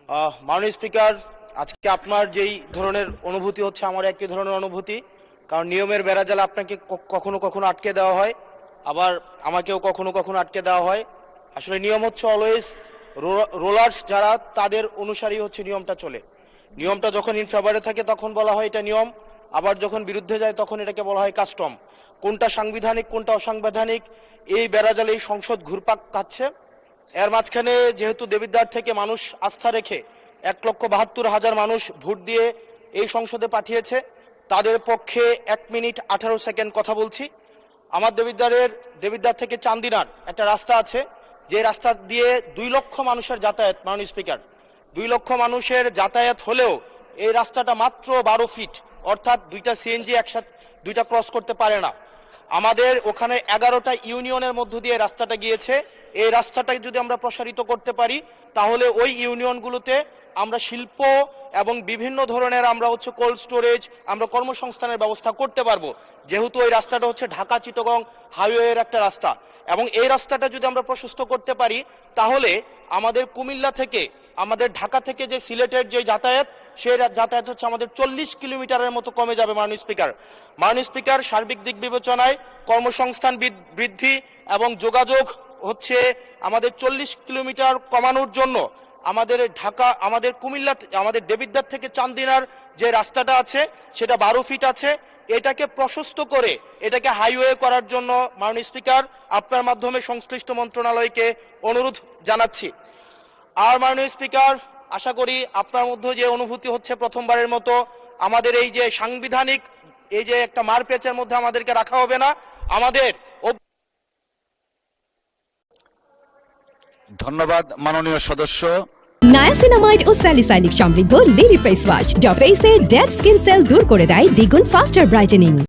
মাননীয় স্পিকার, আজকে আপনার যেই ধরনের অনুভূতি হচ্ছে আমার একই ধরনের অনুভূতি। কারণ নিয়মের বেড়াজালে আপনাকে কখনো কখনো আটকে দেওয়া হয়, আবার আমাকেও কখনো কখনো আটকে দেওয়া হয়। আসলে নিয়ম হচ্ছে অলওয়েজ রোলার্স যারা তাদের অনুসারেই হচ্ছে নিয়মটা চলে। নিয়মটা যখন ইন ফেভারে থাকে তখন বলা হয় এটা নিয়ম, আবার যখন বিরুদ্ধে যায় তখন এটাকে বলা হয় কাস্টম। কোনটা সাংবিধানিক কোনটা অসাংবিধানিক এই বেড়াজালে এই সংসদ ঘুরপাক খাচ্ছে। এর মাঝখানে যেহেতু দেবিদ্বার থেকে মানুষ আস্থা রেখে 1,72,000 মানুষ ভোট দিয়ে এই সংসদে পাঠিয়েছে, তাদের পক্ষে 1 মিনিট 18 সেকেন্ড কথা বলছি। আমার দেবিদ্বার থেকে চান্দিনার একটা রাস্তা আছে, যে রাস্তা দিয়ে 2 লক্ষ মানুষের যাতায়াত। মাননীয় স্পিকার, 2 লক্ষ মানুষের যাতায়াত হলেও এই রাস্তাটা মাত্র 12 ফিট, অর্থাৎ 2টা সিএনজি একসাথে 2টা ক্রস করতে পারে না। আমাদের ওখানে 11টা ইউনিয়নের মধ্য দিয়ে রাস্তাটা গিয়েছে। এই রাস্তাটাকে যদি আমরা প্রসারিত করতে পারি তাহলে ওই ইউনিয়নগুলোতে আমরা শিল্প এবং বিভিন্ন ধরনের আমরা হচ্ছে কোল্ড স্টোরেজ, আমরা কর্মসংস্থানের ব্যবস্থা করতে পারবো, যেহেতু ওই রাস্তাটা হচ্ছে ঢাকা চিটাগং হাইওয়ের একটা রাস্তা। এবং এই রাস্তাটা যদি আমরা প্রশস্ত করতে পারি তাহলে আমাদের কুমিল্লা থেকে, আমাদের ঢাকা থেকে যে সিলেটের যে যাতায়াত, সেই যাতায়াত হচ্ছে আমাদের 40 কিলোমিটারের মতো কমে যাবে। মাননীয় স্পিকার, সার্বিক দিক বিবেচনায় কর্মসংস্থান বৃদ্ধি এবং যোগাযোগ হচ্ছে আমাদের 40 কিলোমিটার কমানোর জন্য আমাদের ঢাকা, আমাদের কুমিল্লা, আমাদের দেবিদ্বার থেকে চান্দিনার যে রাস্তাটা আছে সেটা 12 ফিট আছে, এটাকে প্রশস্ত করে এটাকে হাইওয়ে করার জন্য মাননীয় স্পিকার আপনার মাধ্যমে সংশ্লিষ্ট মন্ত্রণালয়কে অনুরোধ জানাচ্ছি। আর মাননীয় স্পিকার, আশা করি আপনার মধ্যে যে অনুভূতি হচ্ছে প্রথমবারের মতো আমাদের এই যে সাংবিধানিক এই যে একটা মারপ্যাচের মধ্যে আমাদেরকে রাখা হবে না। আমাদের ধন্যবাদ মাননীয় সদস্য। নায়াসিনামাইড ও স্যালিসাইলিক সমৃদ্ধ লিলি ফেস ওয়াশ যা ফেসের ডেড স্কিন সেল দূর করে দেয় দ্বিগুণ ফাস্টার ব্রাইটেনিং।